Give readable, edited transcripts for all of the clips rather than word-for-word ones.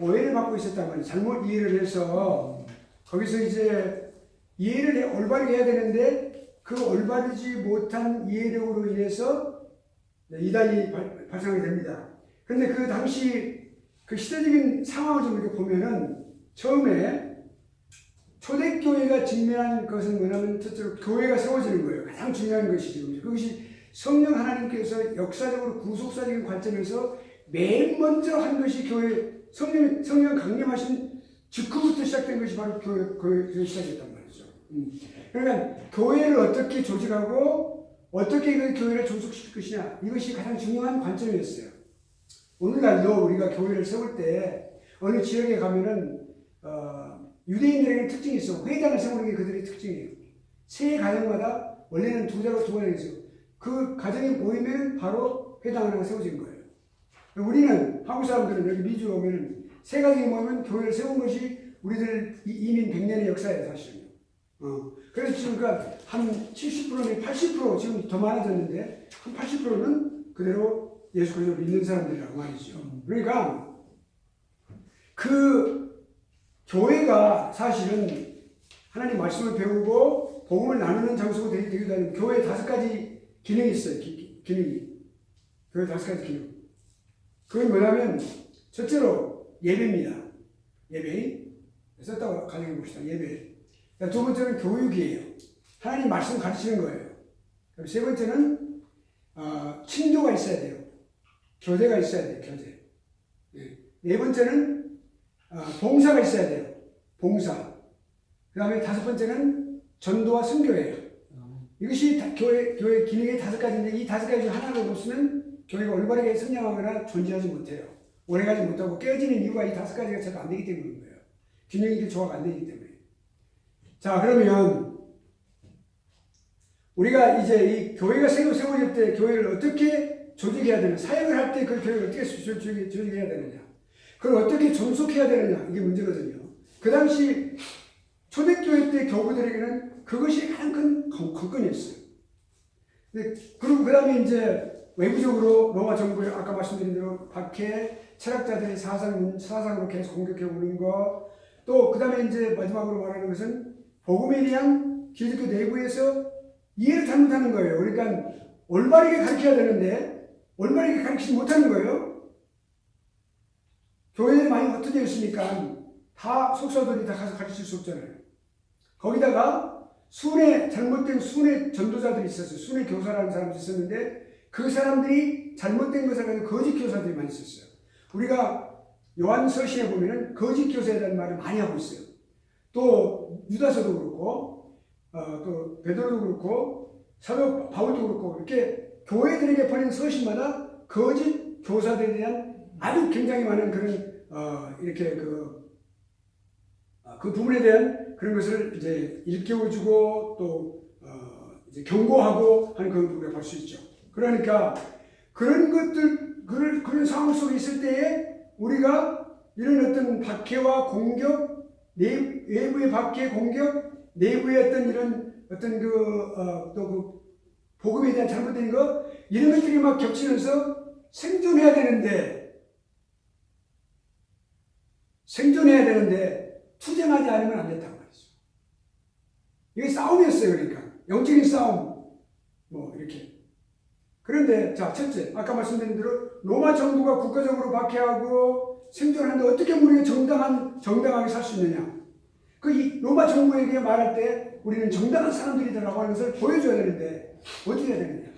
오해를 받고 있었단 말이에요. 잘못 이해를 해서 거기서 이제 이해를 올바르게 해야 되는데 그 올바르지 못한 이해력으로 인해서 이단이 발생하게 됩니다. 그런데 그 당시 그 시대적인 상황을 좀 이렇게 보면은 처음에 초대교회가 직면한 것은 뭐냐면 첫째로 교회가 세워지는 거예요. 가장 중요한 것이죠. 그것이 성령 하나님께서 역사적으로 구속사적인 관점에서 맨 먼저 한 것이 교회, 성령 강림하신 직후부터 시작된 것이 바로 교회 시작이었단 말이죠. 그러니까 교회를 어떻게 조직하고 어떻게 그 교회를 존속시킬 것이냐, 이것이 가장 중요한 관점이었어요. 오늘날도 우리가 교회를 세울 때 어느 지역에 가면은 유대인들에게는 특징이 있어. 회당을 세우는 게 그들의 특징이에요. 세 가정마다 원래는 두 가정이 있어요. 그 가정이 모이면 바로 회당 하나가 세워진 거예요. 우리는 한국 사람들은 여기 미주에 오면은 세 가정이 모이면 교회를 세운 것이 우리들 이민 100년의 역사예요, 사실은. 그래서 지금 한 70%는 80% 지금 더 많아졌는데 한 80%는 그대로 예수 그리스도를 믿는 사람들이라고 말이죠. 그러니까 그 교회가 사실은 하나님 말씀을 배우고 복음을 나누는 장소가 되기도 하는 교회에 5가지 기능이 있어요. 기능이. 교회 5가지 기능. 그건 뭐냐면 첫째로 예배입니다. 예배. 썼다고 가정해 봅시다. 예배. 두 번째는 교육이에요. 하나님 말씀 가르치는 거예요. 그럼 세 번째는 친교가 있어야 돼요. 교대가 있어야 돼요. 교대. 네 번째는 봉사가 있어야 돼요. 봉사. 그 다음에 5번째는 전도와 선교예요. 이것이 교회 기능의 5가지인데 이 5가지 중 하나를 없으면 교회가 올바르게 성장하거나 존재하지 못해요. 오래가지 못하고 깨어지는 이유가 이 5가지가 잘 안 되기 때문인 거예요. 균형이 조화가 안 되기 때문에. 자, 그러면 우리가 이제 이 교회가 세워질 때 교회를 어떻게 조직해야 되느냐, 사역을 할 때 그 교회를 어떻게 조직해야 되느냐, 그걸 어떻게 존속해야 되느냐, 이게 문제거든요. 그 당시 초대교회 때 교부들에게는 그것이 가장 큰 관건이었어요. 그리고 그 다음에 이제 외부적으로 로마 정부에 아까 말씀드린 대로 박해, 철학자들의 사상으로 계속 공격해 오는 것, 또 그 다음에 이제 마지막으로 말하는 것은 복음에 대한 기독교 내부에서 이해를 잘못하는 거예요. 그러니까 올바르게 가르쳐야 되는데 올바르게 가르치지 못하는 거예요. 교회에 많이 흩어져 있으니까 다 속사들이 다 가서 가르칠 수 없잖아요. 거기다가 잘못된 순회 전도자들이 있었어요. 순회 교사라는 사람이 있었는데 그 사람들이 잘못된 것을 가지고 거짓 교사들이 많이 있었어요. 우리가 요한서신에 보면은 거짓 교사에 대한 말을 많이 하고 있어요. 또 유다서도 그렇고 또 베드로도 그렇고 사도 바울도 그렇고 이렇게 교회들에게 보낸 서신마다 거짓 교사들에 대한 아주 굉장히 많은 그런 이렇게 그 부분에 대한 그런 것을 이제 일깨워주고 또 이제 경고하고 하는 그런 부분을 볼 수 있죠. 그러니까 그런 것들 그런 상황 속에 있을 때에 우리가 이런 어떤 박해와 공격, 외부의 박해, 공격, 내부의 어떤 이런 어떤 또 복음에 대한 잘못된 것 이런 것들이 막 겹치면서 생존해야 되는데 투쟁하지 않으면 안 된다고 말이죠. 이게 싸움이었어요. 그러니까 영적인 싸움 뭐 이렇게. 그런데 자, 첫째 아까 말씀드린 대로 로마 정부가 국가적으로 박해하고 생존하는데 어떻게 우리가 정당하게 살 수 있느냐. 이 로마 정부에게 말할 때 우리는 정당한 사람들이다라고 하는 것을 보여줘야 되는데 어떻게 해야 되느냐.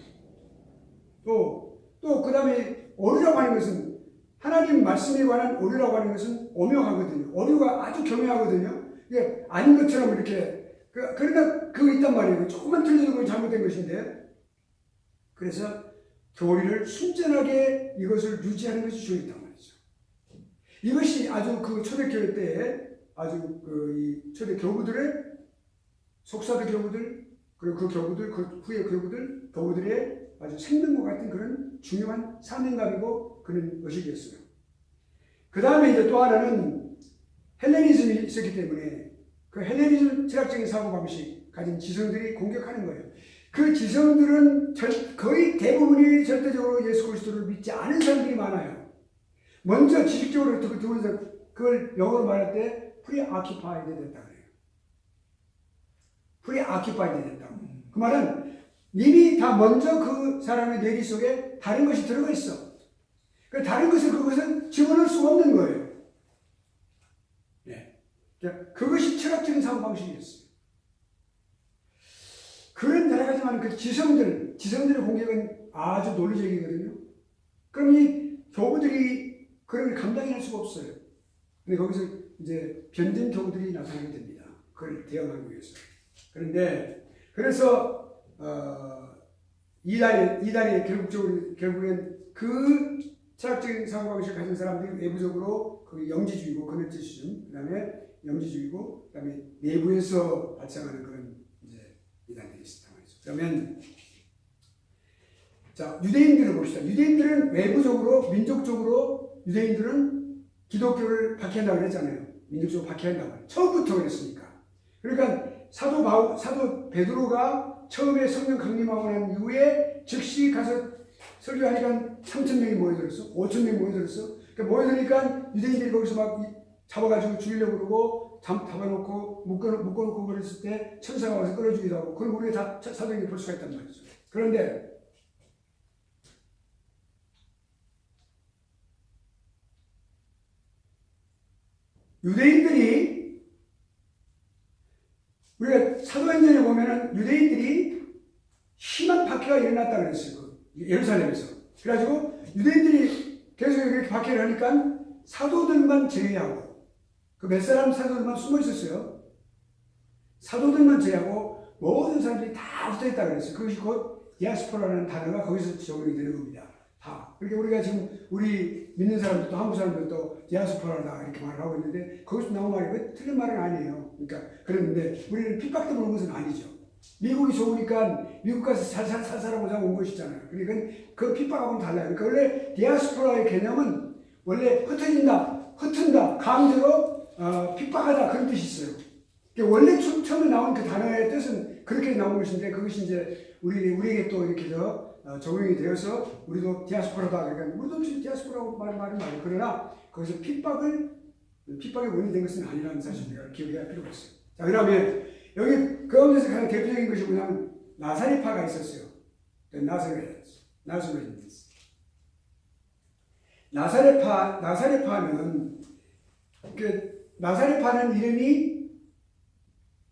또 그 다음에 오류라고 하는 것은 하나님 말씀에 관한 오류라고 하는 것은 오명하거든요. 오류가 아주 교묘하거든요. 이게 아닌 것처럼 이렇게 그러니까 그거 있단 말이에요. 조금만 틀려도 그게 잘못된 것인데 그래서 교리를 순전하게 이것을 유지하는 것이 중요했단 말이죠. 이것이 아주 그 초대교회 때에 아주 이 초대 교부들의 속사도 교부들 그리고 그 교부들 그 후의 교부들의 아주 생명과 같은 그런 중요한 사명감이고 그런 의식이었어요. 그 다음에 이제 또 하나는 헬레니즘이 있었기 때문에 그 헬레니즘 철학적인 사고방식 가진 지성들이 공격하는 거예요. 그 지성들은 거의 대부분이 절대적으로 예수 그리스도를 믿지 않은 사람들이 많아요. 먼저 지식적으로 그걸 영어로 말할 때 preoccupied 됐다 그래요. preoccupied 됐다고. 그 말은 이미 다 먼저 그 사람의 뇌리 속에 다른 것이 들어가 있어. 그 다른 것을 그것은 집어넣을 수 없는 거예요. 예. 그것이 철학적인 사고방식이었어요. 그런 여러 가지 많은 그 지성들의 공격은 아주 논리적이거든요. 그럼 이 교부들이 그런 걸 감당해낼 수가 없어요. 근데 거기서 이제 변진 교부들이 나타나게 됩니다. 그걸 대응하기 위해서. 그런데 그래서 이단이 결국엔 그 철학적인 사고방식을 가진 사람들이 내부적으로 그 영지주의고 그노티시즘, 그다음에 영지주의고, 그다음에 내부에서 발생하는 그런 이제 이단들이 있었단 말이죠. 그러면 자, 유대인들을 봅시다. 유대인들은 외부적으로, 민족적으로 유대인들은 기독교를 박해한다고 그랬잖아요. 민족적으로 박해한다고. 처음부터 그랬으니까. 그러니까 사도 베드로가 처음에 성령 강림하고 난 이후에 즉시 가서 설교하니까 3,000명이 모여들었어. 5,000명이 모여들었어. 그러니까 모여드니까 유대인들이 거기서 막 잡아가지고 죽이려고 그러고 잡아놓고 묶어놓고 그랬을 때 천사가 와서 끌어주기도 하고 그걸 우리가 다 사도행전에 볼 수가 있단 말이죠. 그런데 유대인들이 우리가 사도행전에 보면은 유대인들이 심한 박해가 일어났다 그랬어요. 예루살렘에서. 그래가지고 유대인들이 계속 이렇게 박해를 하니까 사도들만 제외하고 그 몇 사람 사도들만 숨어 있었어요. 사도들만 제외하고 모든 사람들이 다 붙어 있다 그랬어요. 그것이 곧 디아스포라라는 단어가 거기서 적용이 되는 겁니다. 다. 그렇게 우리가 지금 우리 믿는 사람들도 한국 사람들도 디아스포라다 이렇게 말을 하고 있는데 거기서 나온 말이 틀린 말은 아니에요. 그러니까 그랬는데 우리는 핍박도 보는 것은 아니죠. 미국이 좋으니까 미국 가서 잘 살아보자고 온 것이잖아요. 그러니까 그 핍박하고는 달라요. 그러니까 원래 디아스포라의 개념은 원래 흩은다, 강제로 핍박하다 그런 뜻이 있어요. 그러니까 원래 처음에 나온 그 단어의 뜻은 그렇게 나온 것인데 그것이 이제 우리에게 또 이렇게 적용이 되어서 우리도 디아스포라다 그러니까 우리도 디아스포라고 말은 말이에요. 그러나 거기서 핍박의 원인이 된 것은 아니라는 사실을 우리가 기억해야 할 필요가 있어요. 자, 그다음에 여기 그 가운데서 가장 대표적인 것이 뭐냐면 나사렛파가 있었어요. 나사렛파는 이름이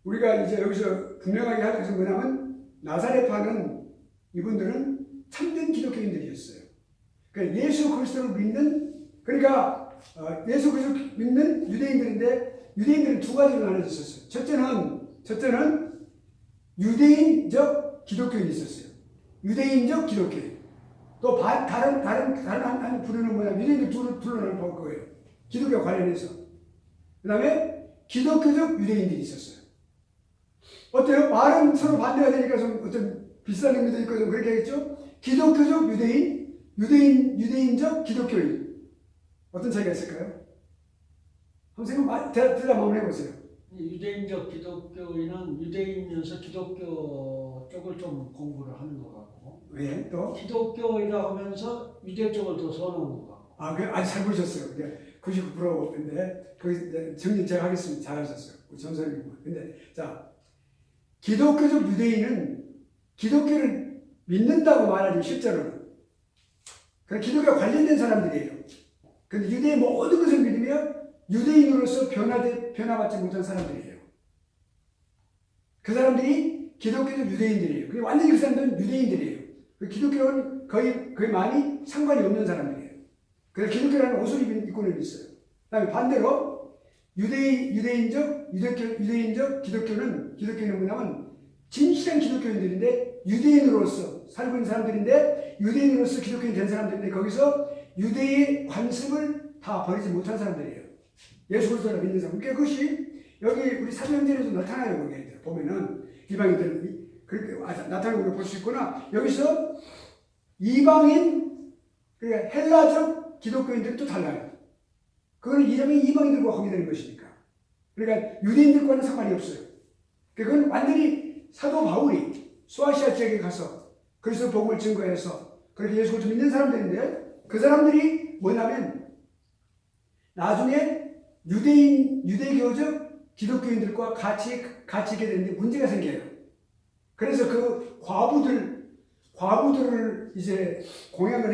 우리가 이제 여기서 분명하게 할 것은 뭐냐면 나사렛파는 이분들은 참된 기독교인들이었어요. 그러니까 예수 그리스도를 믿는 예수 그리스도를 믿는 유대인들인데 유대인들은 두 가지로 나눠졌었어요. 첫째는 유대인적 기독교인이 있었어요. 유대인적 기독교인. 또 다른 한 부류는 뭐냐? 유대인들 둘로 나눌 거예요. 기독교 관련해서. 그 다음에 기독교적 유대인들이 있었어요. 어때요? 말은 서로 반대가 되니까 좀 어떤 비슷한 의미도 있고 좀 그렇게 하겠죠? 기독교적 유대인적 기독교인. 어떤 차이가 있을까요? 한번 대답 한번 해보세요. 유대인적 기독교인은 유대인이면서 기독교 쪽을 좀 공부를 하는 것 같고, 예, 또 기독교이라 하면서 유대 쪽을 더 선호하는 것 같고. 아주 잘 보셨어요. 99%인데 그 정리 제가 하겠습니다. 잘하셨어요. 우리 전설이고. 근데 자, 기독교적 유대인은 기독교를 믿는다고 말하지 실제로는. 그 기독교와 관련된 사람들이에요. 근데 유대의 모든 것을 믿으며 유대인으로서 변화받지 못한 사람들이에요. 그 사람들이 기독교적 유대인들이에요. 그리고 완전히 그 사람들은 유대인들이에요. 그 기독교는 거의 많이 상관이 없는 사람들이에요. 그래서 기독교라는 옷을 입고는 있어요. 그 다음에 반대로 유대인적 기독교는 뭐냐면 진실한 기독교인들인데 유대인으로서 살고 있는 사람들인데 유대인으로서 기독교인 된 사람들인데 거기서 유대의 관습을 다 버리지 못한 사람들이에요. 예수 그리스도를 믿는 사람. 그러니까 그것이 여기 우리 사도행전에도 나타나요. 거기에 보면은 이방인들은 그렇게 나타나는 걸 볼 수 있구나. 여기서 이방인, 그러니까 헬라적 기독교인들이 또 달라요. 그거는 이방인들과 관계되는 것이니까. 그러니까 유대인들과는 상관이 없어요. 그건 완전히 사도 바울이 소아시아 지역에 가서 그리스도 복음을 증거해서 그렇게 예수 그리스도 믿는 사람들인데 그 사람들이 뭐냐면 나중에 유대교적 기독교인들과 같이 있게 되는데 문제가 생겨요. 그래서 그 과부들을 이제 공양을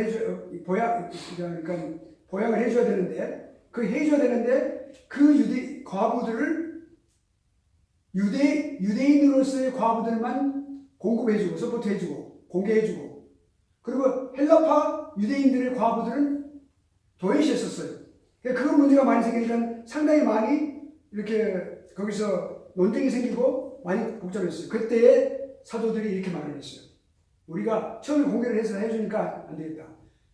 그러니까 보양을 해줘야 되는데, 그 과부들을 유대인으로서의 과부들만 공급해주고, 서포트해주고, 공개해주고, 그리고 헬라파 유대인들의 과부들은 도외시했었어요. 그런 문제가 많이 생기니까 상당히 많이 이렇게 거기서 논쟁이 생기고 많이 복잡했어요. 그때에 사도들이 이렇게 말을 했어요. 우리가 처음에 공개를 해서 해주니까 안 되겠다.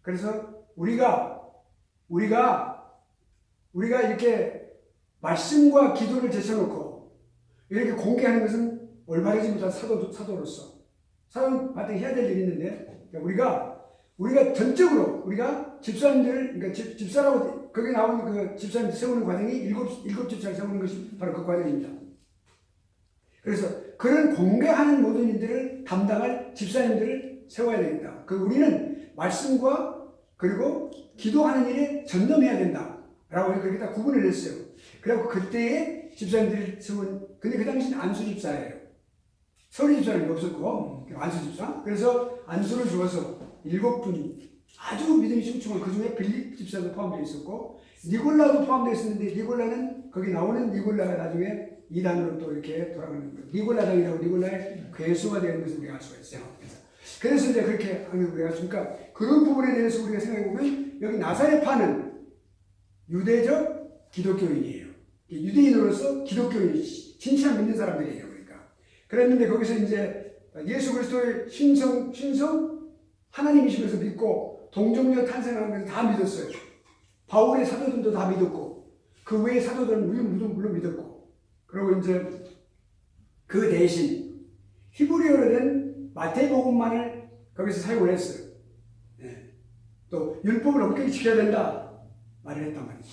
그래서 우리가 이렇게 말씀과 기도를 제쳐놓고 이렇게 공개하는 것은 올바르지 못한 사도로서 사도한테 해야 될 일이 있는데, 우리가 전적으로 우리가 집사님들, 그러니까 집사라고 거기 나오는 그 집사님 세우는 과정이 일곱 집사를 세우는 것이 바로 그 과정입니다. 그래서 그런 공개하는 모든 일들을 담당할 집사님들을 세워야 되겠다. 우리는 말씀과 그리고 기도하는 일에 전념해야 된다라고 그렇게 다 구분을 했어요. 그래갖고 그때에 집사님들을 세운, 근데 그 당시는 안수 집사예요. 서울 집사는 없었고 안수 집사. 그래서 안수를 주어서 7분 아주 믿음이 충충한, 그 중에 빌립 집사도 포함되어 있었고 니골라도 포함되어 있었는데, 니골라는 거기 나오는 니골라가 나중에 이단으로 또 이렇게 돌아가는 거예요. 니골라당이라고, 니골라의 괴수가 되는 것을 우리가 알 수가 있어요. 그래서 이제 그렇게 하는 우리가 그러니까 그런 부분에 대해서 우리가 생각해 보면 여기 나사렛파는 유대적 기독교인이에요. 유대인으로서 기독교인, 진짜 믿는 사람들이에요. 그랬는데 거기서 이제 예수 그리스도의 신성 하나님이시면서 믿고 동정녀 탄생하는 것을 다 믿었어요. 바울의 사도들도 다 믿었고 그 외의 사도들은 물론 믿었고, 그리고 이제 그 대신 히브리어로 된 마태복음만을 거기서 사용을 했어요. 네. 또 율법을 엄격히 지켜야 된다 말을 했단 말이죠.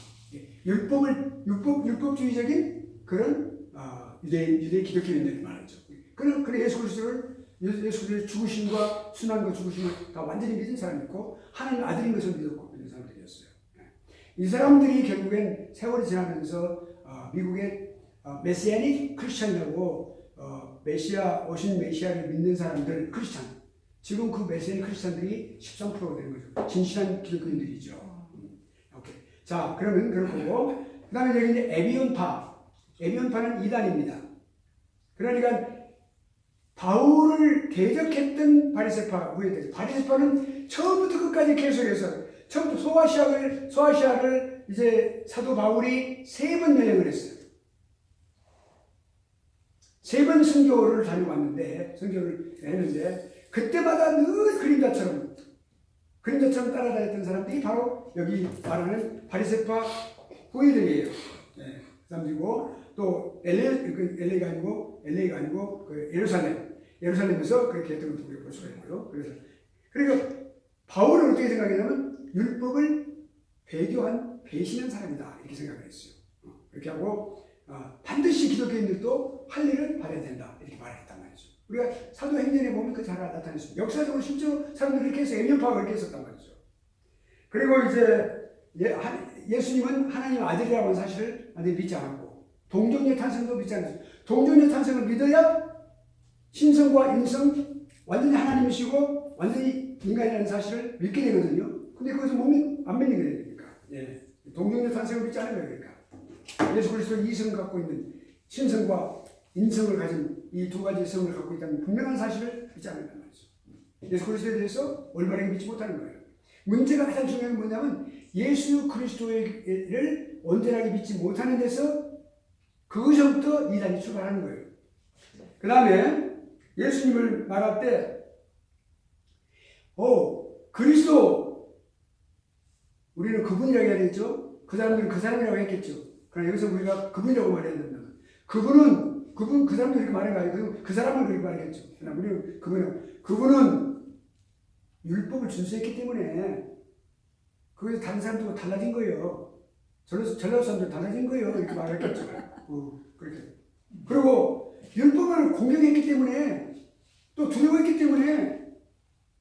율법주의적인 그런 유대 기독교인들이 말하죠. 그래 예수 그리스도의 죽으심과 순환과 죽으심을 다 완전히 믿은 사람이 있고 하나님 아들인 것을 믿었고 믿는 사람들이었어요. 이 사람들이 결국엔 세월이 지나면서 미국의 메시아닉 크리스찬이라고 오신 메시아를 믿는 사람들 크리스찬, 지금 그 메시아닉 크리스찬들이 13%가 되는 거죠. 진실한 기독교인들이죠. 오케이. 자, 그러면 그렇고 그 다음에 여기 이제 에비온파는 이단입니다. 그러니까 바울을 대적했던 바리새파 후에 바리새파는 처음부터 끝까지 계속해서 처음부터 소아시아를 이제 사도 바울이 3번 여행을 했어요. 3번 선교를 다녀왔는데, 선교를 했는데 그때마다 늘 그림자처럼 따라다녔던 사람들이 바로 여기 말하는 바리새파 후예들이에요. 네, 그 사람들이고 또 LA가 아니고 그 예루살렘에서 그렇게 했던 것도 우리가 볼 수가 있고요. 그러니까 바울은 어떻게 생각했냐면 율법을 배신한 사람이다 이렇게 생각을 했어요. 그렇게 하고 반드시 기독교인들도 할 일을 받아야 된다 이렇게 말했단 말이죠. 우리가 사도행전에 보면 그 잘 나타냈습니다. 역사적으로 실제로 사람들이 이렇게 해서 에비온파가 그렇게 했었단 말이죠. 그리고 이제 예수님은 하나님 아들이라고 하는 사실을 완전히 믿지 않았고 동정녀 탄생도 믿지 않았어요. 동정녀 탄생을 믿어야 신성과 인성, 완전히 하나님이시고 완전히 인간이라는 사실을 믿게 되거든요. 근데 그것을 안 믿는 게 되니까. 예. 동정녀 탄생을 믿지 않은 거예요. 그러니까 예수 그리스도 이성을 갖고 있는 신성과 인성을 가진 이 두 가지 성을 갖고 있다는 분명한 사실을 믿지 않는단 말이죠. 예수 그리스도에 대해서 올바르게 믿지 못하는 거예요. 문제가 가장 중요한 건 뭐냐면 예수 그리스도를 온전하게 믿지 못하는 데서 그것부터 이단이 출발하는 거예요. 그 다음에 예수님을 말할 때 그리스도, 우리는 그분이라고 해야 되겠죠. 그 사람들은 그 사람이라고 했겠죠. 그러나 여기서 우리가 그분이라고 말해야 된다. 그 사람도 이렇게 말한 거 아니고 그 사람은 그렇게 말했겠죠. 그러나 우리는 그분은 율법을 준수했기 때문에 거기서 다른 사람들과 달라진 거예요. 전라도 사람들 달라진 거예요. 이렇게 말했겠죠. 그렇게. 그리고 율법을 공격했기 때문에 또 두려워했기 때문에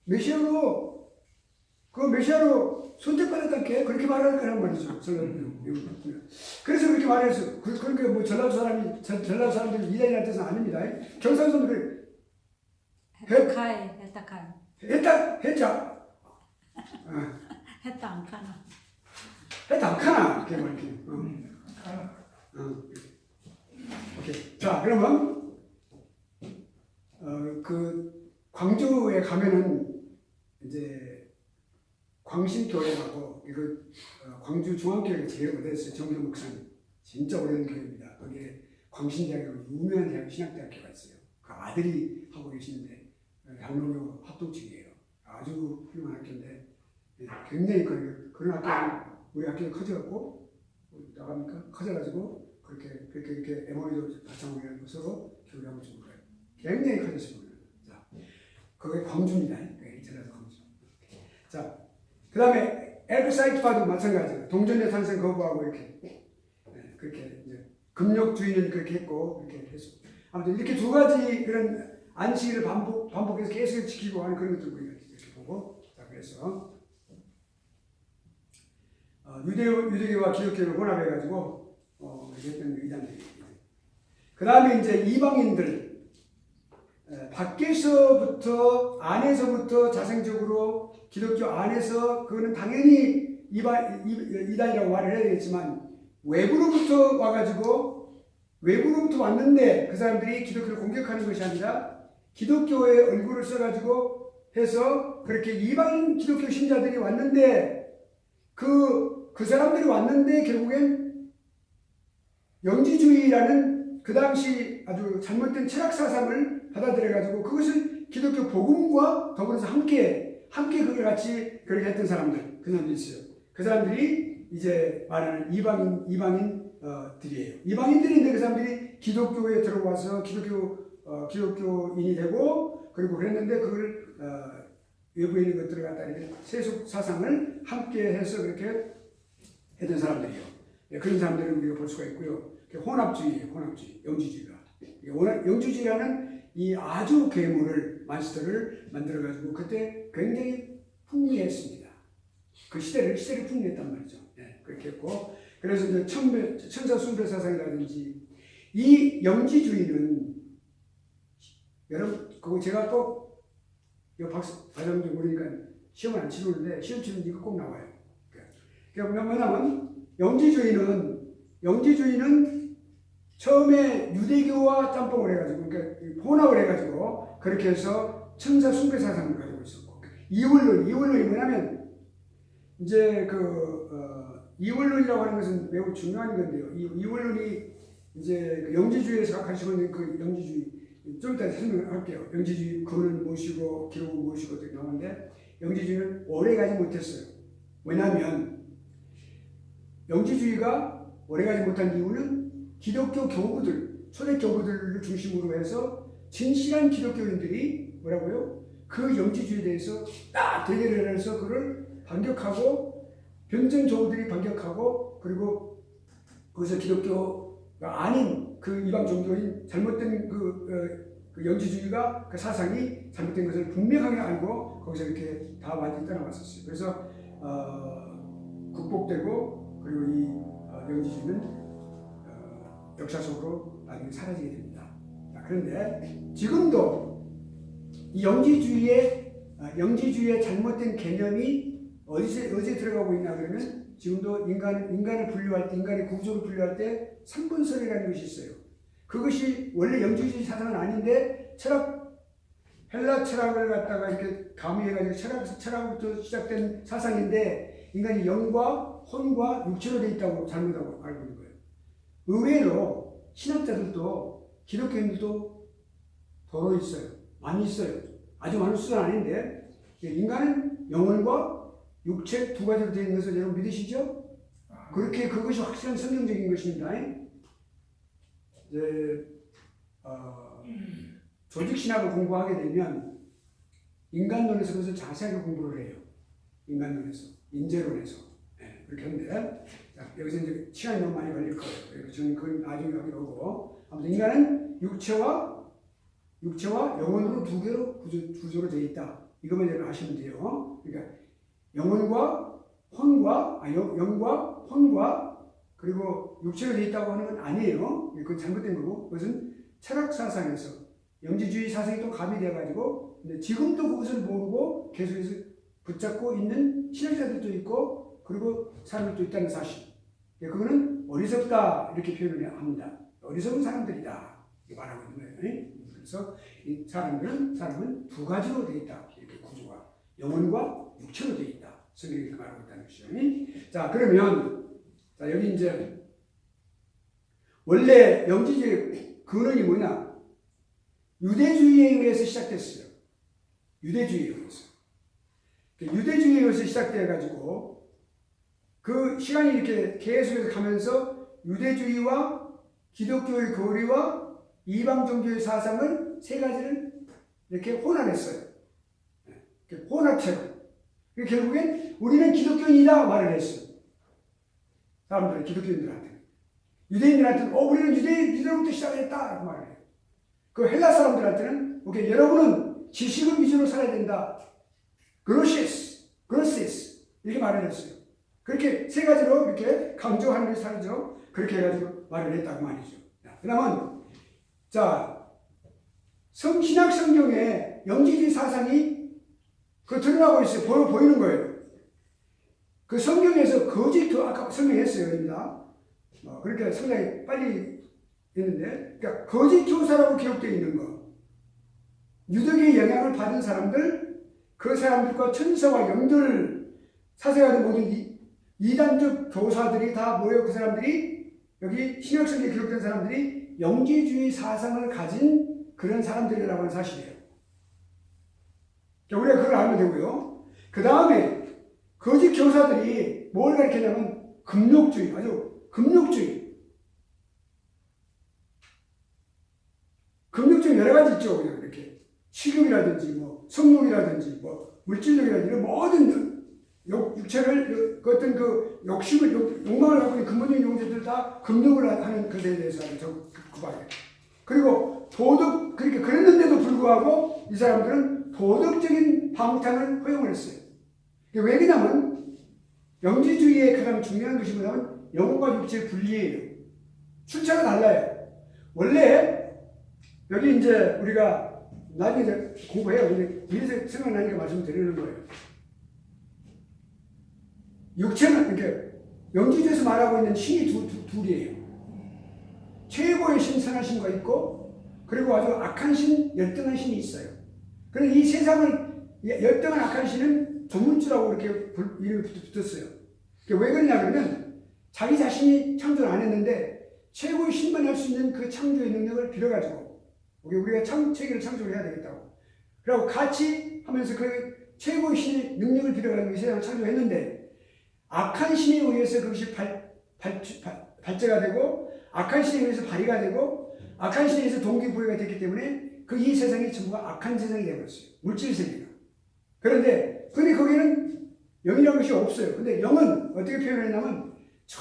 메시아로 선택받았다는 게 그렇게 말할 거란 말이죠. 그래서 말해서 그러니까 뭐 전라도 사람들이 이단이라는 뜻은 아닙니다. 경상도들이 했다 카이. 했자 했다 안 카나. 했다 안 카나 이렇게 말이지. 오케이. 자 그러면 그 광주에 가면은 이제 광신교회라고 이거 광주 중앙교회가 제일 오래됐어요. 정경 목사님 진짜 오래된 교회입니다. 거기에 광신대학이라고 유명한 대학 신학대학교가 있어요. 그 아들이 하고 계시는데 향로교 합동측이에요. 아주 훌륭한 학교인데 굉장히 그런 학교는 우리 학교가 커져갖고 나갑니까? 커져가지고 그렇게 MOU도 바탕으로 서로 교류하고 좀 그래요. 굉장히 커졌습니다. 자, 그게 광주입니다. 전라도 광주. 자, 그 다음에 엘프사이트파도 마찬가지예요. 동전의 탄생 거부하고 이렇게 그렇게 이제 금욕주의는 그렇게 했고 이렇게 했어. 아무튼 이렇게 두 가지 그런 안식일을 반복해서 계속 지키고 하는 그런 것들 우리가 이렇게 보고 자 그래서 유대교와 기독교를 혼합해가지고 했던 이단들이. 그 다음에 이제 이방인들 밖에서부터 안에서부터 자생적으로 기독교 안에서 그거는 당연히 이단이라고 말을 해야 되겠지만 외부로부터 왔는데 그 사람들이 기독교를 공격하는 것이 아니라 기독교의 얼굴을 써가지고 해서 그렇게 이방인 기독교 신자들이 왔는데 그 사람들이 왔는데 결국엔 영지주의라는 그 당시 아주 잘못된 철학 사상을 받아들여가지고 그것을 기독교 복음과 더불어서 함께 그걸 같이 그렇게 했던 사람들 그 사람들이 있어요. 그 사람들이 이제 말하는 이방인들이에요. 이방인들인데 그 사람들이 기독교에 들어와서 기독교인이 되고 그리고 그랬는데 그걸 외부에 있는 것들을 갖다 이렇게 세속 사상을 함께 해서 그렇게 했던 사람들이에요. 그런 사람들을 우리가 볼 수가 있고요. 혼합주의예요. 혼합주의, 영지주의가. 영지주의라는 이 아주 괴물을 만스터를 만들어가지고 그때 굉장히 풍미했습니다. 그 시대를 풍미했단 말이죠. 그렇게 했고 그래서 이제 천사숭배 사상이라든지 이 영지주의는 여러분 그거 제가 꼭 과정도 모르니까 시험을 안 치르는데 시험 치면 이거 꼭 나와요. 그러니까 뭐냐면 영지주의는 처음에 유대교와 짬뽕을 해가지고 그러니까 혼합을 해가지고 그렇게 해서 천사 숭배 사상을 가지고 있었고 이원론이 뭐냐면 이제 이원론이라고 하는 것은 매우 중요한 건데요. 이원론이 이제 영지주의에서 가르치고 있는 그 영지주의 좀 이따 설명할게요. 영지주의 근은 무엇이고 기록은 무엇이고 이렇게 나오는데 영지주의는 오래가지 못했어요. 왜냐하면 영지주의가 오래가지 못한 이유는 기독교 교부들, 초대 교부들을 중심으로 해서 진실한 기독교인들이 뭐라고요? 그 영지주의에 대해서 딱 대결을 해서 그를 반격하고 변증 교부들이 반격하고 그리고 거기서 기독교가 아닌 그 이방 종교인 잘못된 그 영지주의가 그 사상이 잘못된 것을 분명하게 알고 거기서 이렇게 다 완전히 떠나갔었어요. 그래서 극복되고 그리고 이 영지주의는 역사 속으로 나중에 사라지게 됩니다. 그런데 지금도 이 영지주의의 잘못된 개념이 어디에 들어가고 있나 그러면 지금도 인간을 분류할 때, 인간의 구조를 분류할 때 3분설이라는 것이 있어요. 그것이 원래 영지주의 사상은 아닌데 헬라 철학을 갖다가 이렇게 가미해가지고 철학부터 시작된 사상인데 인간이 영과 혼과 육체로 되어 있다고 잘못하고 알고 있는 거예요. 의외로 신학자들도 기독교인들도 더러 있어요. 많이 있어요. 아주 많은 수준 아닌데 인간은 영혼과 육체 두 가지로 되어 있는 것을 여러분 믿으시죠? 그렇게 그것이 확실한 성경적인 것입니다. 이제 조직신학을 공부하게 되면 인간론에서 그것을 자세하게 공부를 해요. 인간론에서, 인재론에서. 그렇게 하는데 여기서 이제 시간이 너무 많이 걸릴 거예요. 그래서 저는 그건 나중에 하기로 하고 아무튼 인간은 육체와 영혼으로 두 개로 구조로 되어 있다. 이것만 여러분 아시면 돼요. 그러니까 영과 혼과 그리고 육체로 되어 있다고 하는 건 아니에요. 그건 잘못된 거고, 그것은 철학 사상에서 영지주의 사상이 또 가미돼가지고, 근데 지금도 그것을 모르고 계속해서 붙잡고 있는 신학자들도 있고, 그리고 사람들도 있다는 사실. 그거는 어리석다 이렇게 표현을 합니다. 어리석은 사람들이다 이렇게 말하고 있는 거예요. 그래서 이 사람은 두 가지로 되어 있다. 이렇게 구조가 영혼과 육체로 되어 있다. 성경이 이렇게 말하고 있다는 것이죠. 자, 그러면 자, 여기 이제 원래 영지주의 근원이 뭐냐? 유대주의에 의해서 시작됐어요. 유대주의에 의해서. 유대주의에 의해서 시작돼가지고 그 시간이 이렇게 계속해서 가면서 유대주의와 기독교의 교리와 이방 종교의 사상을 세 가지를 이렇게 혼합했어요. 혼합체로. 결국엔 우리는 기독교인이다 말을 했어요. 사람들은 기독교인들한테. 유대인들한테는 우리는 유대로부터 시작했다 말을 해요. 그 헬라 사람들한테는 오케이, 여러분은 지식을 위주로 살아야 된다. 그로시스 이렇게 말을 했어요. 그렇게 세 가지로 이렇게 강조하는 것이 다르죠. 그렇게 해가지고 말을 했다고 말이죠. 그 다음은 자, 신약 성경에 영지주의 사상이 드러나고 있어요. 보이는 거예요. 그 성경에서 아까 설명했어요. 그러니까 상당히 빨리 했는데, 그러니까 거짓 교사라고 기록되어 있는 거. 유대교의 영향을 받은 사람들, 그 사람들과 천사와 영들, 사세가는 모든 이단적 교사들이 다 모여 그 사람들이 여기 신약성경에 기록된 사람들이 영지주의 사상을 가진 그런 사람들이라고 하는 사실이에요. 우리가 그걸 알면 되고요. 그 다음에 거짓 교사들이 뭘 가르치냐면 금욕주의, 아주 금욕주의. 금욕주의 여러 가지 있죠. 이렇게 식욕이라든지 성욕이라든지 물질력이라든지 이런 모든 육체를 어떤 그 욕망을 갖고 있는 근본적인 용제들 다 금욕을 하는 것에 대해서 그 말이에요. 그리고 그렇게 그랬는데도 불구하고 이 사람들은 도덕적인 방탕을 허용을 했어요. 왜 그러냐면 영지주의의 가장 중요한 것이 뭐냐면 영혼과 육체의 분리예요. 출처가 달라요. 원래 여기 이제 우리가 나중에 이제 공부해요. 근데 이래서 생각나니까 말씀드리는 거예요. 육체는 이렇게 영지주에서 말하고 있는 신이 둘이에요. 최고의 신, 선한 신과 있고, 그리고 아주 악한 신, 열등한 신이 있어요. 그런데 이 세상을 열등한 악한 신은 조물주라고 이렇게 이름이 붙었어요. 왜 그러냐 그러면 자기 자신이 창조를 안 했는데 최고의 신만 할 수 있는 그 창조의 능력을 빌어가지고 우리가 세계를 창조를 해야 되겠다고. 그리고 같이 하면서 그 최고의 신의 능력을 빌어가지고 이 세상을 창조했는데 악한 신에 의해서 그것이 발제가 되고 악한 신에 의해서 발휘가 되고 악한 신에 의해서 동기부여가 됐기 때문에 이 세상이 전부가 악한 세상이 되어버렸어요. 물질 세계가. 그런데 거기는 영이라는 것이 없어요. 근데 영은 어떻게 표현했냐면 저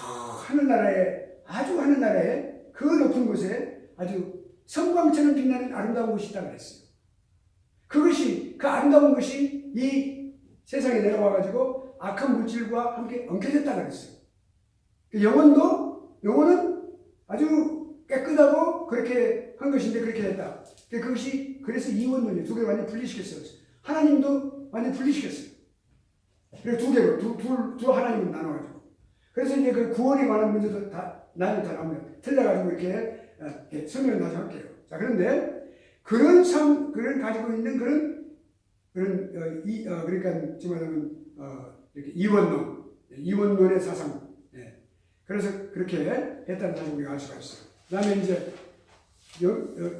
아주 하늘나라에 그 높은 곳에 아주 성광처럼 빛나는 아름다운 곳이 있다고 그랬어요. 그 아름다운 것이 이 세상에 내려와가지고 악한 물질과 함께 엉켜졌다고 그랬어요. 영혼은 아주 깨끗하고 그렇게 한 것인데 그렇게 됐다. 그래서 이원론이에요. 두 개를 완전히 분리시켰어요. 하나님도 완전히 분리시켰어요. 그래서 두 개로, 두 하나님으로 나눠가지고. 그래서 이제 그 구원에 관한 문제도 다 나옵니다. 틀려가지고 이렇게 설명을 나중에 할게요. 자, 그런데 그런 가지고 있는 그러니까 지금 이렇게 이원론의 사상. 그래서 그렇게 했다는 사실 우리가 알 수가 있어요. 그 다음에 이제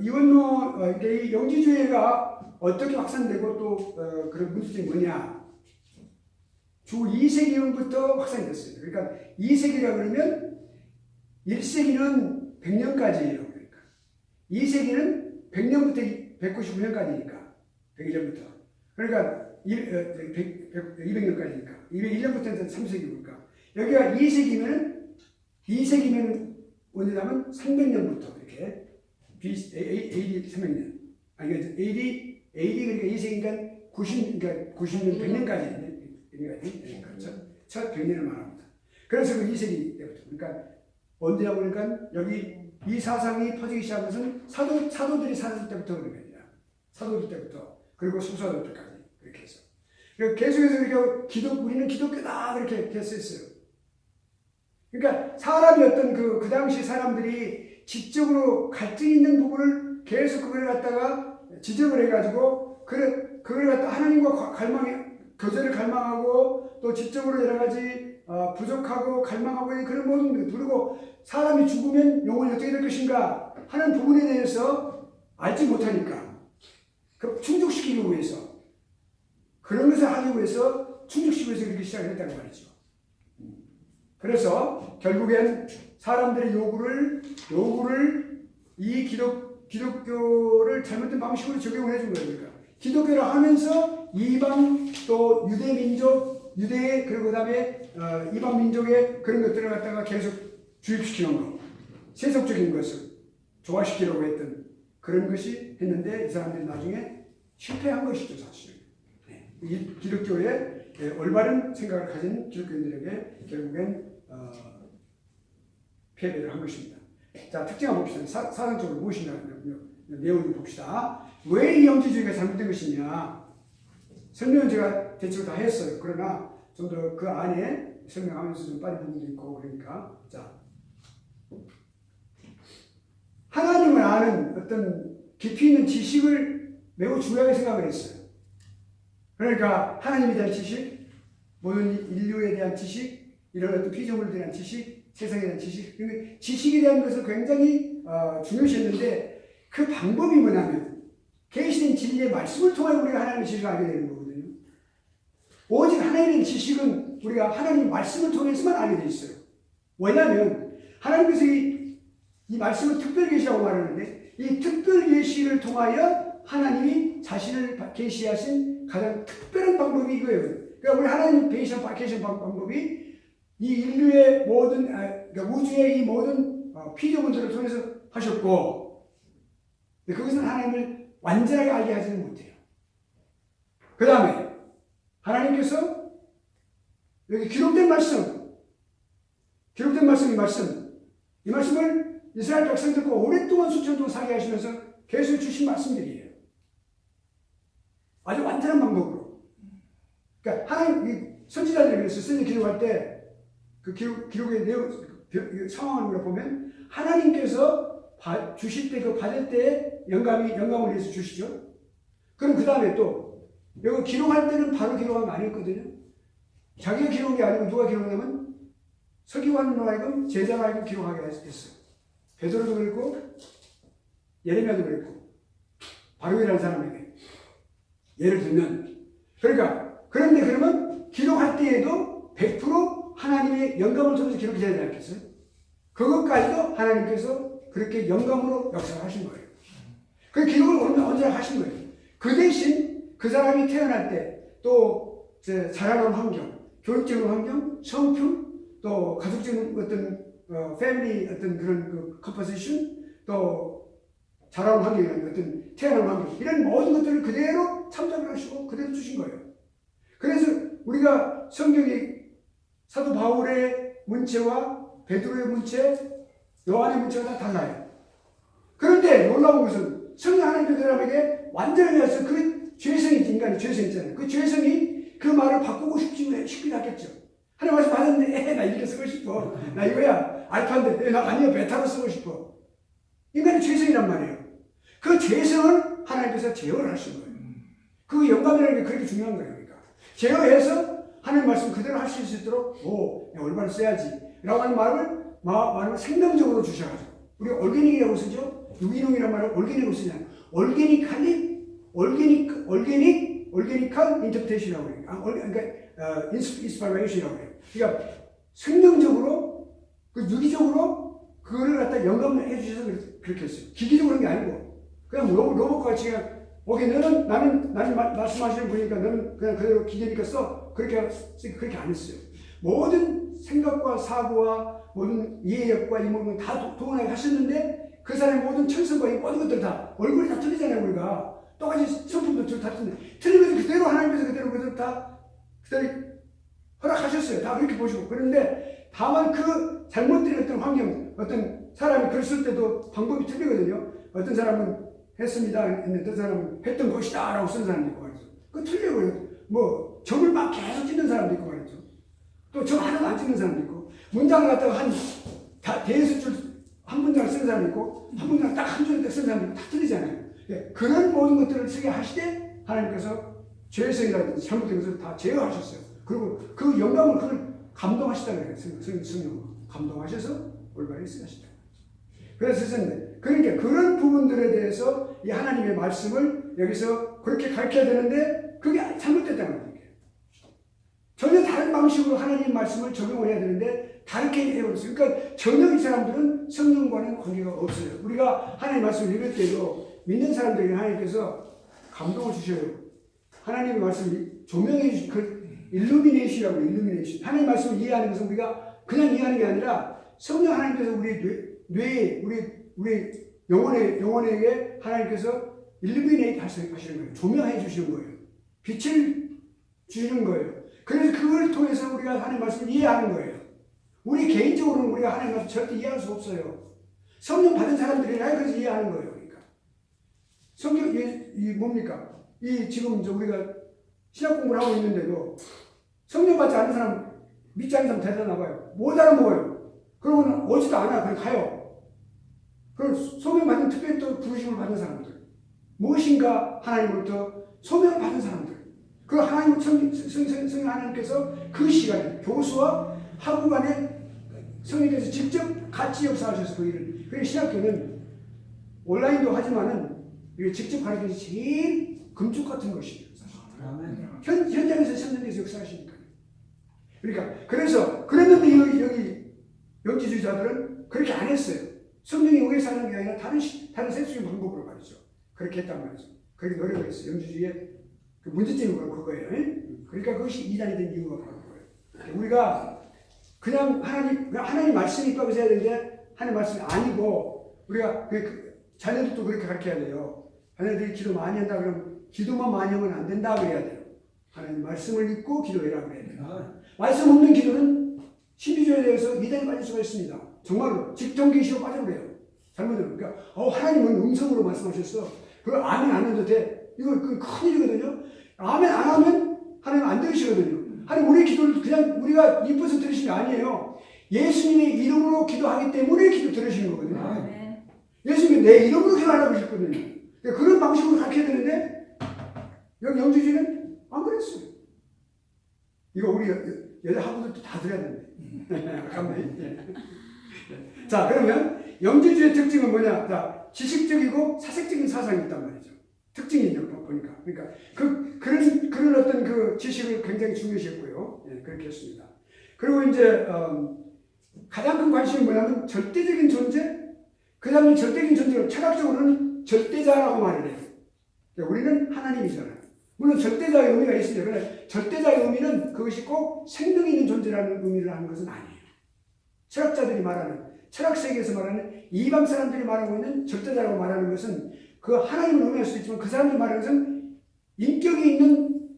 이원론, 이 영지주의가 어떻게 확산되고 또 그런 문제점이 뭐냐. 주 2세기부터 확산이 됐어요. 그러니까 2세기라 그러면 1세기는 100년까지예요. 그러니까 2세기는 100년부터 199년까지니까 100년 전부터. 그러니까 200년까지니까 201년부터는 3세기니까 여기가 2세기면 언제냐면 300년부터 이렇게 AD 300년. 아니 AD 그러니까 2세기니까 90년 100년까지 첫 100년을 말합니다. 그래서 그 2세기 때부터 그러니까 언제냐 보니까 여기 이 사상이 퍼지기 시작한 것은 사도들이 살았을 때부터 그런 겁니다. 사도들 때부터 그리고 소사들 때까지 그렇게 해서 계속해서 이렇게 우리는 기독교다 그렇게 했었어요. 그러니까 사람이 어떤 그 당시 사람들이 지적으로 갈등 있는 부분을 계속 그걸 갖다가 지적을 해가지고 그걸 갖다 하나님과 교제를 갈망하고 또 지적으로 여러 가지 부족하고 갈망하고 그런 모든 것 그리고 사람이 죽으면 영혼이 어떻게 될 것인가 하는 부분에 대해서 알지 못하니까 그 충족시키기 위해서 그런 것을 하기 위해서 충족시키기 위해서 그렇게 시작을 했다는 말이죠. 그래서 결국엔 사람들의 요구를 이 기독교를 잘못된 방식으로 적용을 해준 거예요. 그러니까 기독교를 하면서 이방 또 유대 민족 그리고 그다음에 이방 민족의 그런 것들을 갖다가 계속 주입시키는 거 세속적인 것을 조화시키려고 했던 그런 것이 했는데 이 사람들이 나중에 실패한 것이죠 사실. 이 기독교의 올바른 생각을 가진 기독교인들에게 결국엔 패배를 한 것입니다. 자, 특징을 봅시다. 사상적으로 무엇이냐 내용을 봅시다. 왜 이 영지주의가 잘못된 것이냐 설명은 제가 대충 다 했어요. 그러나 좀 더 그 안에 설명하면서 좀 빠진 부분도 있고 그러니까 자 하나님을 아는 어떤 깊이 있는 지식을 매우 중요하게 생각을 했어요. 그러니까 하나님에 대한 지식, 모든 인류에 대한 지식, 이런 어떤 피조물에 대한 지식, 세상에 대한 지식, 지식에 대한 것을 굉장히 중요시했는데 그 방법이 뭐냐면 계시된 진리의 말씀을 통해 우리가 하나님의 지식을 알게 되는 거거든요. 오직 하나님의 지식은 우리가 하나님의 말씀을 통해서만 알게 돼 있어요. 왜냐하면 하나님께서 이 말씀을 특별 계시라고 말하는데 이 특별 계시를 통하여 하나님이 자신을 계시하신 가장 특별한 방법이 이거예요. 그러니까 우리 하나님 계시한 방법이 이 인류의 모든 그러니까 우주의 이 모든 피조물들을 통해서 하셨고 그것은 하나님을 완전하게 알게 하지는 못해요. 그 다음에 하나님께서 여기 기록된 말씀 이 말씀을 이스라엘 백성들과 오랫동안 수천 동안 살게 하시면서 계속 주신 말씀들이에요. 아주 완전한 방법으로. 그러니까 하나님 선지자들에 의해서 선지 기록할 때 그 기록의 내용 상황을 우리가 보면 하나님께서 주실 때 그 받을 때 영감을 위해서 주시죠. 그럼 그 다음에 또 여기 기록할 때는 바로 기록한 거 아니었거든요. 자기가 기록한 게 아니고 누가 기록하냐면 서기관으로 하여금 제자로 하여금 기록하게 했어요. 베드로도 그랬고 예레미야도 그랬고 바로이라는 사람에게 예를 들면 그런데 그러면 기록할 때에도 100% 하나님의 영감을 통해서 기록이 되지 않겠어요? 그것까지도 하나님께서 그렇게 영감으로 역사를 하신 거예요. 그 기록을 언제나 하신 거예요. 그 대신 그 사람이 태어날 때 또 자라는 환경, 교육적인 환경, 성품, 또 가족적인 어떤 패밀리 어떤 그런 그 컴포지션, 또 자라는 환경이라는 어떤 태어난 환경 이런 모든 것들을 그대로 참작을 하시고 그대로 주신 거예요. 그래서 우리가 성경이 사도 바울의 문체와 베드로의 문체, 요한의 문체가 다 달라요. 그런데 놀라운 것은 성령 하나님의 그 사람에게 완전히 해서 그 죄성이 인간의 죄성이 있잖아요. 그 죄성이 그 말을 바꾸고 싶긴 하겠죠. 하나님 말씀 받았는데 나 이렇게 쓰고 싶어. 나 이거야 알파인데 나 아니요 베타로 쓰고 싶어. 인간의 죄성이란 말이에요. 그 죄성을 하나님께서 제어를 하신 거예요. 그 영감이라는 게 그렇게 중요한 거예요. 그러니까 제어해서 하나님 말씀 그대로 할 수 있도록 올바로 써야지 라고 하는 말을 생명적으로 주셔가지고 우리가 올게닉이라고 쓰죠. 유기농이라는 말을 올게닉으로 쓰잖아요. 올게닉한 인터프레이션이라고 해요. 그러니까 인스파이레이션이라고 해요. 그러니까 생명적으로 유기적으로 그거를 갖다 영감을 해주셔서 그렇게 했어요. 기기적으로 그런 게 아니고 그냥 로봇같이 그냥 오케이 나는 말씀하시는 분이니까 너는 그냥 그대로 기계니까 써 그렇게 안 했어요. 모든 생각과 사고와 모든 이해력과 이 모든 다 동원하게 하셨는데 그 사람의 모든 천성과 이 모든 것들 다 얼굴이 다 틀리잖아요. 우리가 똑같이 성품도 다 틀리면서 그대로 하나님께서 그대로 다 허락하셨어요. 다 그렇게 보시고 그런데 다만 그 잘못된 어떤 환경 어떤 사람이 글 쓸 때도 방법이 틀리거든요. 어떤 사람은 했습니다 했는데 어떤 사람은 했던 것이다 라고 쓰는 사람도 있고 말이죠. 그 틀려요. 뭐 점을 막 계속 찍는 사람도 있고 말이죠. 또 점 하나도 안 찍는 사람도 있고 문장을 갖다가 대여섯 줄 한 문장을 쓰는 사람도 있고 한 문장 딱 한 줄을 쓰는 사람도 있고 다 틀리잖아요. 예, 그런 모든 것들을 쓰게 하시되 하나님께서 죄성이라든지 잘못된 것을 다 제어하셨어요. 그리고 그 영감을 그걸 감동하시다 그래요. 성령 감동하셔서 올바르게 쓰시다. 그래서 쓰셨는데 그러니까 그런 부분들에 대해서 이 하나님의 말씀을 여기서 그렇게 가르쳐야 되는데 그게 잘못됐다는 거예요. 전혀 다른 방식으로 하나님 말씀을 적용을 해야 되는데 다르게 해버렸어요. 그러니까 전혀 이 사람들은 성령과는 관계가 없어요. 우리가 하나님 말씀을 읽을 때도 믿는 사람들에게 하나님께서 감동을 주셔요. 하나님의 말씀을 조명해 주시, 일루미네이션이라고 일루미네이션. 하나님 말씀을 이해하는 것은 우리가 그냥 이해하는 게 아니라 성령 하나님께서 우리 뇌에, 우리 영혼에게 하나님께서 일루미네이트 하시는 거예요. 조명해 주시는 거예요. 빛을 주시는 거예요. 그래서 그걸 통해서 우리가 하나님 말씀을 이해하는 거예요. 우리 개인적으로는 우리가 하나님 말씀 절대 이해할 수 없어요. 성령 받은 사람들이라 그래서 이해하는 거예요. 그러니까 성경 이 뭡니까? 이 지금 우리가 신학 공부를 하고 있는데도 성령 받지 않는 사람 믿지 않는 사람 대단하나 봐요. 못 알아먹어요. 그러면 오지도 않아. 그냥 가요. 그럼 소명 받는 특별히 또 부르심을 받는 사람들 무엇인가 하나님으로부터 소명을 받은 사람들 그 하나님 성령 하나님께서 그 시간에 교수와 학우 간에 성령께서 직접 같이 역사하셔서 그 일을. 그래서 신학교는 온라인도 하지만은 이게 직접 가르치는 게 제일 금쪽 같은 것이에요. 현장에서 성령께서 역사하시니까. 그러니까 그래서 그랬는데 여기 영지주의자들은 그렇게 안 했어요. 성령이 여기서 하는 게 아니라 다른 세속적인 방법으로 말이죠. 그렇게 했단 말이죠. 그렇게 노력을 했어요. 영지주의의 그 문제점이 그거예요. 그러니까 그것이 이단이 된 이유가 바로 그거예요. 우리가 그냥 하나님 말씀이 있다고 해야 되는데 하나님 말씀이 아니고 우리가 자녀들도 그렇게 가르쳐야 돼요. 자녀들이 기도 많이 한다 그러면 기도만 많이 하면 안 된다 그래야 돼요. 하나님 말씀을 읽고 기도해라 그래야 돼요. 말씀 없는 기도는 신비주의에 대해서 이단에 빠질 수가 있습니다. 정말로 직통계시로 빠져버려요. 잘못하면. 그러니까 하나님은 음성으로 말씀하셨어. 그걸 아멘 안 해도 돼. 이거 큰일이거든요. 아멘 안 하면 하나님 안 들으시거든요. 하나님 우리의 기도를 그냥 우리가 이뻐서 들으시는 게 아니에요. 예수님의 이름으로 기도하기 때문에 기도 들으시는 거거든요. 예수님이 내 이름으로 기도하라고 하셨거든요. 그런 방식으로 가르쳐야 되는데 여기 영주주의는 안 그랬어요. 이거 우리 여자 학부들도 다 들어야 되는데. 잠깐만. 자, 그러면 영주주의의 특징은 뭐냐? 자, 지식적이고 사색적인 사상이 있단 말이죠. 특징이 있는 거 보니까. 그러니까 그런 어떤 그 지식을 굉장히 중요시했고요. 예, 그렇게 했습니다. 그리고 이제 가장 큰 관심이 뭐냐면 절대적인 존재. 그 다음에 절대적인 존재를 철학적으로는 절대자라고 말을 해요. 그러니까 우리는 하나님이잖아요. 물론 절대자의 의미가 있습니다. 그러나 절대자의 의미는 그것이 꼭 생명이 있는 존재라는 의미를 하는 것은 아니에요. 철학자들이 말하는, 철학세계에서 말하는 이방 사람들이 말하고 있는 절대자라고 말하는 것은 그 하나님을 의미할 수도 있지만 그 사람들이 말하는 것은 인격이 있는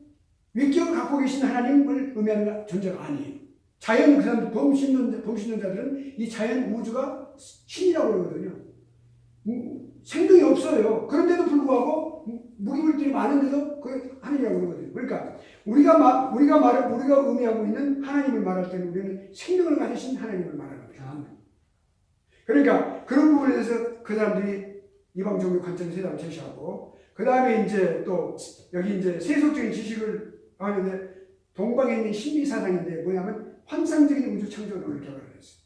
위격을 갖고 계신 하나님을 의미하는 존재가 아니에요. 자연, 그 사람들, 범신론자들은 이 자연 우주가 신이라고 그러거든요. 생명이 없어요. 그런데도 불구하고 무기물들이 많은데도 그 하나님이라고 그러거든요. 그러니까 우리가 의미하고 있는 하나님을 말할 때는 우리는 생명을 가지신 하나님을 말하는 거죠. 그러니까 그런 부분에 대해서 그 사람들이 이방 종교 관점에서 세상을 제시하고 그 다음에 이제 또 여기 이제 세속적인 지식을 하는데 동방에 있는 신비 사상인데 뭐냐면 환상적인 우주 창조를 결과를 했어요.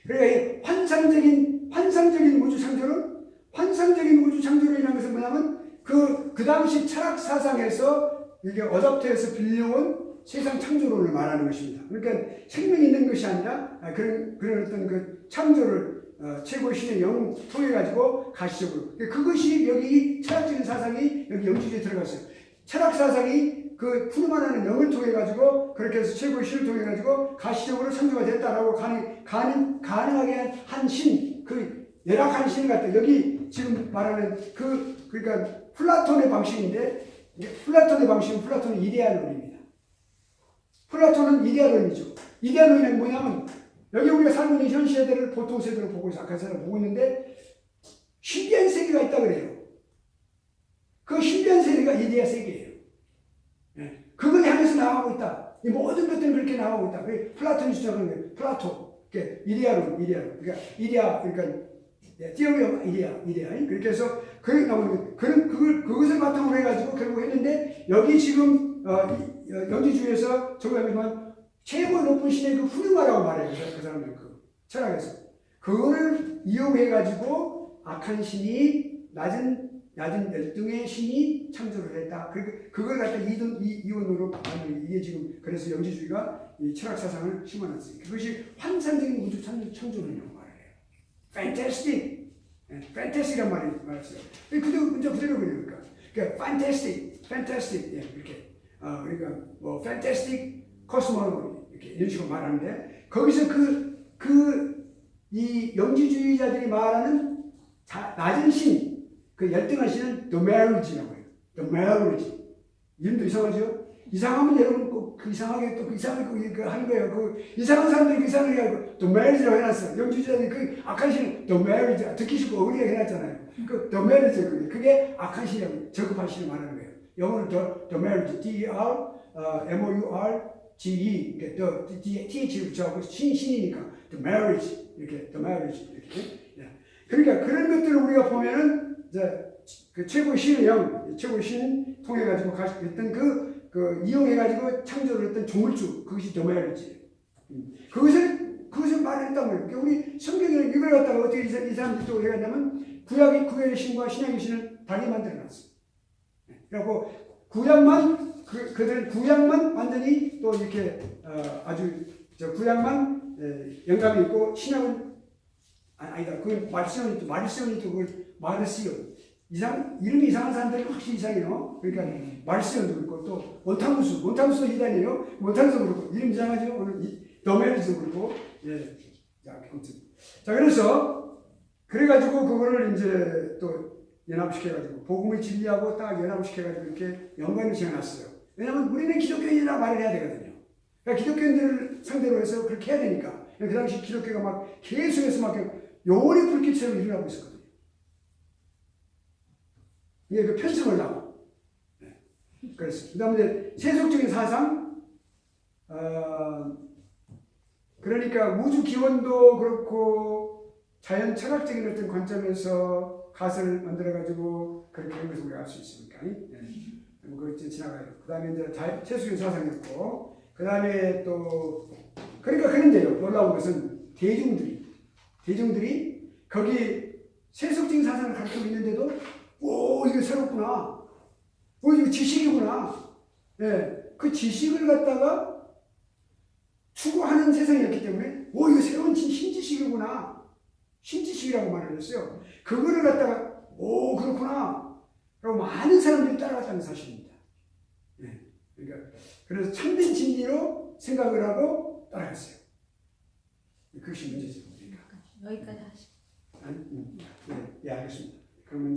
그러니까 환상적인 우주 창조로 인한 것은 뭐냐면 그 당시 철학 사상에서 이게 어답터에서 빌려온 세상 창조론을 말하는 것입니다. 그러니까 생명이 있는 것이 아니라 그런 어떤 그 창조를 최고의 신의 영 통해 가지고 가시적으로 그것이 여기 철학적인 사상이 여기 영주주의에 들어갔어요. 철학 사상이 그 푸르만하는 영을 통해 가지고 그렇게 해서 최고의 신을 통해 가지고 가시적으로 창조가 됐다라고 가능하게 한 신, 그 열악한 신을 갖다 여기 지금 말하는 그러니까 플라톤의 방식인데 플라톤의 방식은 플라톤의 이데아론입니다. 플라톤은 이데아론이죠. 이데아론은 뭐냐면 여기 우리가 살고 있는 현 세대를 보통 세대로 보고 있어. 악한 세대로 보고 있는데 신비한 세계가 있다 그래요. 그 신비한 세계가 이데아 세계예요. 예. 그걸 향해서 나가고 있다. 이 모든 것들이 그렇게 나가고 있다. 플라톤이 주장하는 거예요. 플라토. 이데아론. 그러니까 이데아, 그러니까 theory of idea. 그렇게 해서 그렇게 나오는 그것을 바탕으로 해가지고 결국 했는데 여기 지금 영지주의에서 정말 최고 높은 신의 그 훌륭하라고 말해요. 그 사람들 그 철학에서 그거를 이용해가지고 악한 신이 낮은 열등의 신이 창조를 했다. 그걸 갖다 이론으로 만든 이게 지금 그래서 영지주의가 이 철학 사상을 심어놨습니다. 그것이 환상적인 우주 창조론이라고 말을 해요. Fantastic, fantastic이란 말했어요. 그도 문제 그대로 그래요. 그러니까 fantastic, 예, 이렇게 그러니까 뭐 fantastic cosmology 이렇게 이런 식으로 말하는데 거기서 이 영지주의자들이 말하는 낮은 신, 그 열등한 신은 the marriage라고 해요. the marriage. 이름도 이상하죠? 이상하면 여러분 꼭 그 이상하게 또 그 이상하게 그 하는 거예요. 그 이상한 사람들이 그 이상하게 하고 the marriage라고 해놨어. 영지주의자들이 그 악한 신은 the marriage 듣기 싫고 어울리게 해놨잖아요. 그 the marriage 그게 악한 신이라고 저급한 신을 말하는 거예요. 영어로 the marriage, D-E-R-M-O-U-R-G-E 그러니까 TH를 붙여갖고 신이니까 the marriage 이렇게 그러니까 그런 것들을 우리가 보면은 이제 그 최고의 신의 영, 최고의 신 통해 가지고 했던 그 이용해가지고 창조를 했던 조물주, 그것이 도마야르지. 그것을 말했단 말이에요. 그러니까 우리 성경에는 이걸 갖다가 어떻게 이 사람들이 또 해갔냐면 구약의 신과 신약의 신을 달리 만들어놨어. 그래갖고 그들은 구약만 완전히 또 이렇게 아주 구약만 영감이 있고 신약은 아니다. 그 마르시온이 또 그걸 마르시온. 이름이 이상한 사람들이 확실히 이상해요. 그러니까 마르시온도 그렇고 또 몬타누스도 이단이에요. 몬타누스도 그렇고 이름 이상하죠. 오늘 더멜리도 그렇고 예. 자 그래서 그래가지고 그거를 이제 또 연합시켜가지고 복음을 진리하고 딱 연합시켜가지고 이렇게 연관을 지어놨어요. 왜냐하면 우리는 기독교인이라고 말을 해야 되거든요. 그러니까 기독교인들을 상대로 해서 그렇게 해야 되니까. 그 당시 기독교가 막 계속해서 막 영원히 불길처럼 일어나고 있었거든요. 이게 그 편승을 하고. 네. 그래서 그 다음에 세속적인 사상, 그러니까 우주 기원도 그렇고 자연 철학적인 어떤 관점에서 가설을 만들어가지고 그렇게 한 것을 우리가 알 수 있으니까. 네. 그거 이제 지나가요. 그 다음에 이제 세속적인 사상이었고, 그 다음에 또, 그러니까 그런데요. 놀라운 것은 대중들이 거기 세속적인 사상을 가르치고 있는데도 오 이거 새롭구나. 오 이거 지식이구나. 예, 그 지식을 갖다가 추구하는 세상이었기 때문에 오 이거 새로운 신지식이구나. 신지식이라고 말을 했어요. 그거를 갖다가 오 그렇구나. 그리고 많은 사람들이 따라갔다는 사실입니다. 예, 그러니까 그래서 참된 진리로 생각을 하고 따라갔어요. 그것이 문제죠. 여기까지 하시죠. 예, 알겠습니다. 그러면